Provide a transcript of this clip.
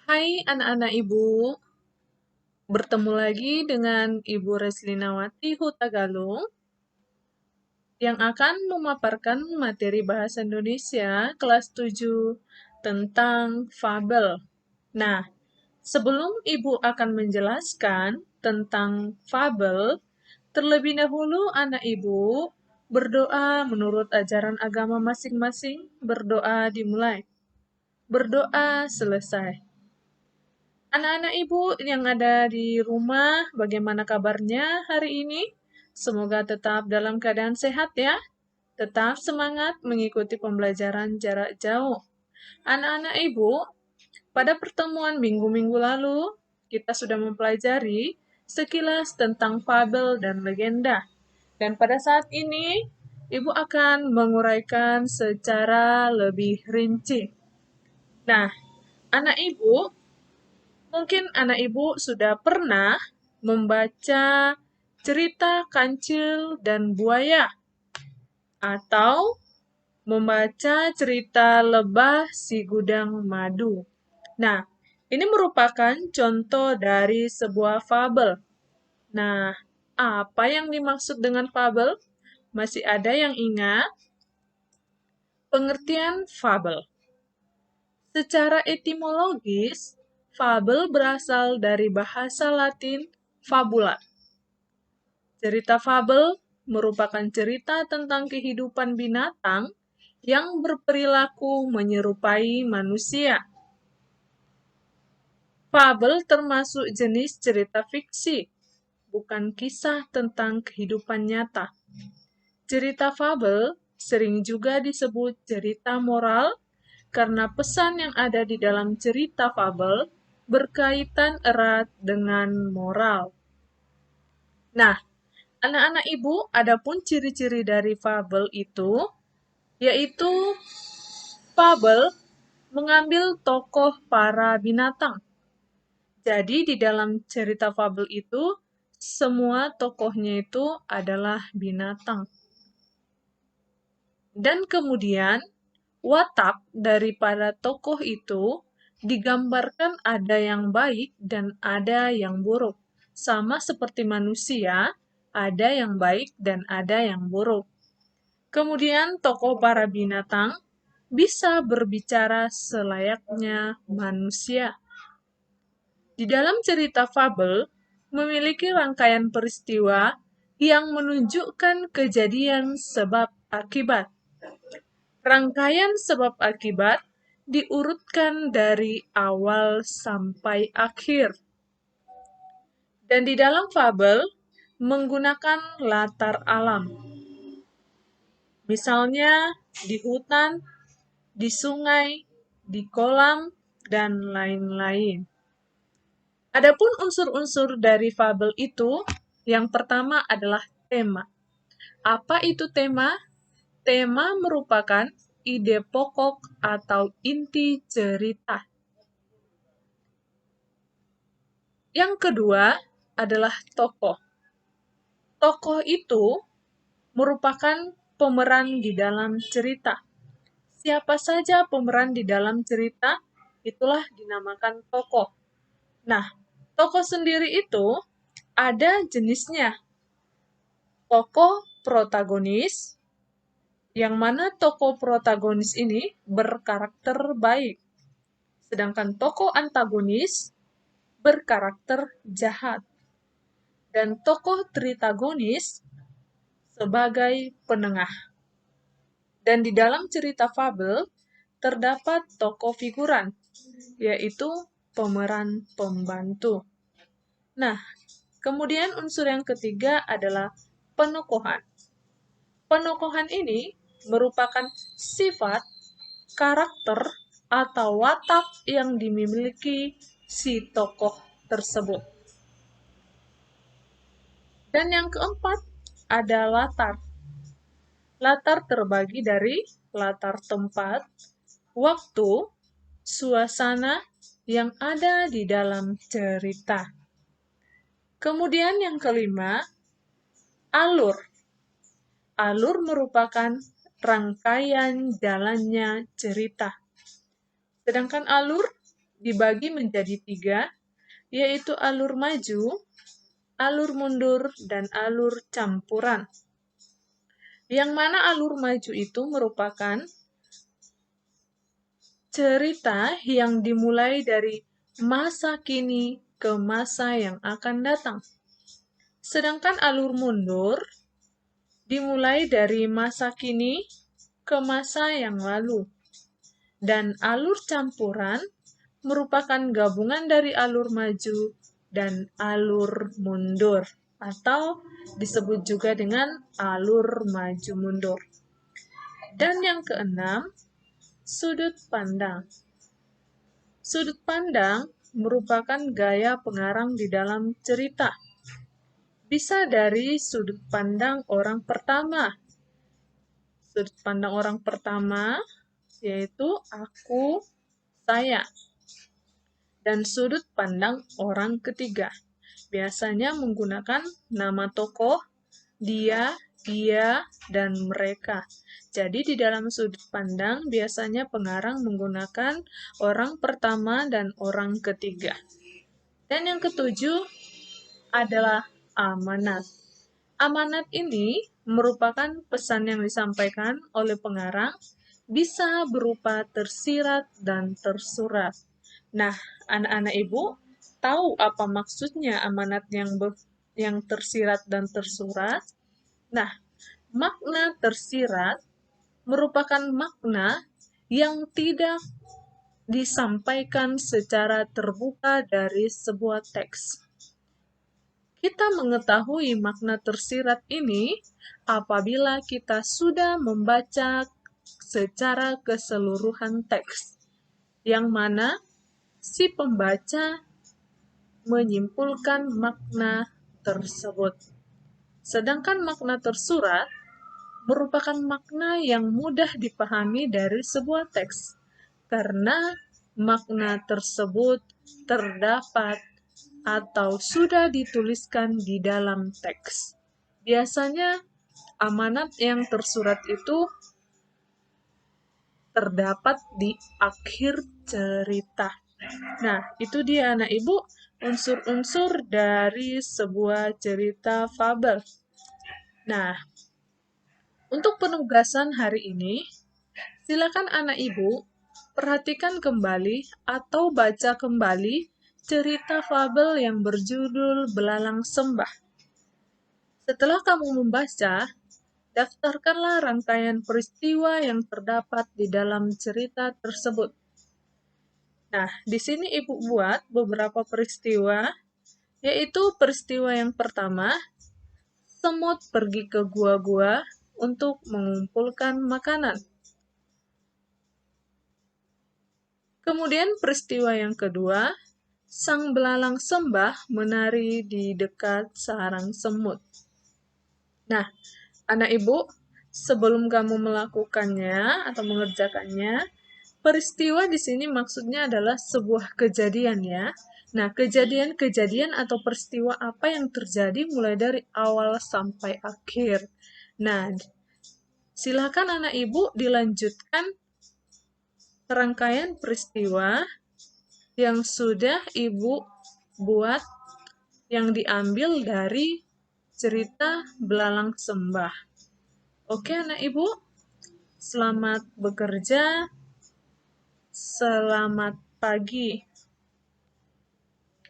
Hai anak-anak ibu, bertemu lagi dengan Ibu Reslinawati Hutagalung yang akan memaparkan materi Bahasa Indonesia kelas 7 tentang fabel. Nah, sebelum Ibu akan menjelaskan tentang fabel, terlebih dahulu anak Ibu berdoa menurut ajaran agama masing-masing, berdoa dimulai, berdoa selesai. Anak-anak ibu yang ada di rumah, bagaimana kabarnya hari ini? Semoga tetap dalam keadaan sehat ya. Tetap semangat mengikuti pembelajaran jarak jauh. Anak-anak ibu, pada pertemuan minggu-minggu lalu, kita sudah mempelajari sekilas tentang fabel dan legenda. Dan pada saat ini, ibu akan menguraikan secara lebih rinci. Nah, anak ibu, mungkin anak ibu sudah pernah membaca cerita Kancil dan Buaya atau membaca cerita Lebah Si Gudang Madu. Nah, ini merupakan contoh dari sebuah fabel. Nah, apa yang dimaksud dengan fabel? Masih ada yang ingat? Pengertian fabel. Secara etimologis, fabel berasal dari bahasa Latin fabula. Cerita fabel merupakan cerita tentang kehidupan binatang yang berperilaku menyerupai manusia. Fabel termasuk jenis cerita fiksi, bukan kisah tentang kehidupan nyata. Cerita fabel sering juga disebut cerita moral karena pesan yang ada di dalam cerita fabel berkaitan erat dengan moral. Nah, anak-anak ibu, adapun ciri-ciri dari fabel itu, yaitu fabel mengambil tokoh para binatang. Jadi di dalam cerita fabel itu, semua tokohnya itu adalah binatang. Dan kemudian, watak daripada tokoh itu digambarkan ada yang baik dan ada yang buruk. Sama seperti manusia, ada yang baik dan ada yang buruk. Kemudian tokoh para binatang bisa berbicara selayaknya manusia. Di dalam cerita fabel, memiliki rangkaian peristiwa yang menunjukkan kejadian sebab akibat. Rangkaian sebab akibat diurutkan dari awal sampai akhir. Dan di dalam fabel menggunakan latar alam. Misalnya di hutan, di sungai, di kolam, dan lain-lain. Adapun unsur-unsur dari fabel itu, yang pertama adalah tema. Apa itu tema? Tema merupakan ide pokok atau inti cerita. Yang kedua adalah tokoh. Tokoh itu merupakan pemeran di dalam cerita. Siapa saja pemeran di dalam cerita, itulah dinamakan tokoh. Nah, tokoh sendiri itu ada jenisnya. Tokoh protagonis, yang mana tokoh protagonis ini berkarakter baik. Sedangkan tokoh antagonis berkarakter jahat. Dan tokoh tritagonis sebagai penengah. Dan di dalam cerita fabel, terdapat tokoh figuran, yaitu pemeran pembantu. Nah, kemudian unsur yang ketiga adalah penokohan. Penokohan ini merupakan sifat, karakter, atau watak yang dimiliki si tokoh tersebut. Dan yang keempat ada latar. Latar terbagi dari latar tempat, waktu, suasana yang ada di dalam cerita. Kemudian yang kelima, alur. Alur merupakan rangkaian jalannya cerita. Sedangkan alur dibagi menjadi 3, yaitu alur maju, alur mundur, dan alur campuran. Yang mana alur maju itu merupakan cerita yang dimulai dari masa kini ke masa yang akan datang. Sedangkan alur mundur dimulai dari masa kini ke masa yang lalu. Dan alur campuran merupakan gabungan dari alur maju dan alur mundur, atau disebut juga dengan alur maju mundur. Dan yang keenam, sudut pandang. Sudut pandang merupakan gaya pengarang di dalam cerita. Bisa dari sudut pandang orang pertama. Sudut pandang orang pertama yaitu aku, saya. Dan sudut pandang orang ketiga. Biasanya menggunakan nama tokoh, dia, dan mereka. Jadi di dalam sudut pandang biasanya pengarang menggunakan orang pertama dan orang ketiga. Dan yang ketujuh adalah amanat. Amanat ini merupakan pesan yang disampaikan oleh pengarang, bisa berupa tersirat dan tersurat. Nah, anak-anak ibu tahu apa maksudnya amanat yang tersirat dan tersurat? Nah, makna tersirat merupakan makna yang tidak disampaikan secara terbuka dari sebuah teks. Kita mengetahui makna tersirat ini apabila kita sudah membaca secara keseluruhan teks, yang mana si pembaca menyimpulkan makna tersebut. Sedangkan makna tersurat merupakan makna yang mudah dipahami dari sebuah teks, karena makna tersebut terdapat atau sudah dituliskan di dalam teks. Biasanya amanat yang tersurat itu terdapat di akhir cerita. Nah, itu dia anak ibu unsur-unsur dari sebuah cerita fabel. Nah, untuk penugasan hari ini, silakan anak ibu perhatikan kembali atau baca kembali cerita fabel yang berjudul Belalang Sembah. Setelah kamu membaca, daftarkanlah rangkaian peristiwa yang terdapat di dalam cerita tersebut. Nah, di sini ibu buat beberapa peristiwa, yaitu peristiwa yang pertama, semut pergi ke gua-gua untuk mengumpulkan makanan. Kemudian peristiwa yang kedua, sang belalang sembah menari di dekat sarang semut. Nah, anak ibu, sebelum kamu melakukannya atau mengerjakannya, peristiwa di sini maksudnya adalah sebuah kejadian ya. Nah, kejadian-kejadian atau peristiwa apa yang terjadi mulai dari awal sampai akhir. Nah, silakan anak ibu dilanjutkan rangkaian peristiwa yang sudah ibu buat yang diambil dari cerita Belalang Sembah. Oke anak ibu, selamat bekerja, selamat pagi.